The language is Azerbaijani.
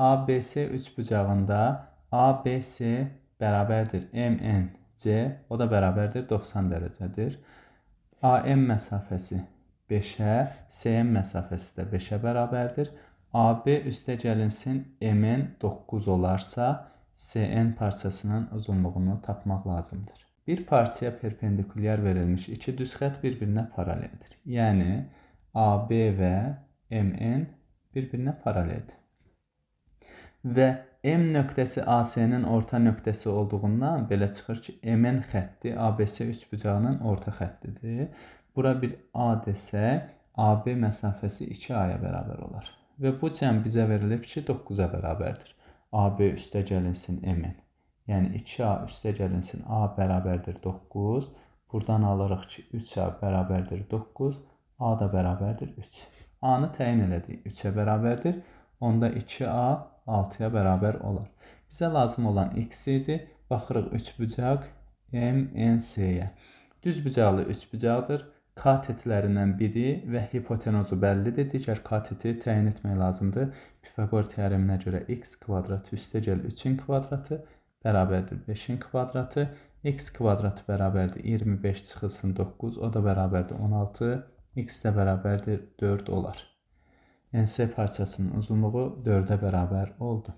ABC üçbucağında ABC bərabərdir MNC, o da bərabərdir 90 dərəcədir. AM məsafəsi 5-ə, CM məsafəsi də 5-ə bərabərdir. AB üstə gəlinsin MN 9 olarsa, CN parçasının uzunluğunu tapmaq lazımdır. Bir parçaya perpendikulyar verilmiş iki düz xətt bir-birinə paraleldir. Yəni, AB və MN bir-birinə paraleldir. Və M nöqtəsi AC-nin orta nöqtəsi olduğundan belə çıxır ki, MN xətti ABC üçbucağının orta xəttidir. Bura bir A desək, AB məsafəsi 2A-ya bərabər olar. Və bu cəm bizə verilib ki, 9-a bərabərdir. AB üstə gəlinsin MN. Yəni 2A üstə gəlinsin A bərabərdir 9. Buradan alırıq ki, 3A bərabərdir 9. A da bərabərdir 3. A-nı təyin elədik, 3-ə bərabərdir. Onda 2A 6-ya bərabər olar. Bizə lazım olan X idi. Baxırıq üçbucaq MNC-yə. Düzbucaqlı üçbucaqdır. Katetlərindən biri və hipotenozu bəllidir. Digər kateti təyin etmək lazımdır. Pifaqor teoreminə görə x kvadratı üstə gəl 3-ün kvadratı bərabərdir 5-in kvadratı. X kvadratı bərabərdir 25 çıxılsın 9, o da bərabərdir 16. X də bərabərdir 4 olar. NC parçasının uzunluğu 4-ə bərabər oldu.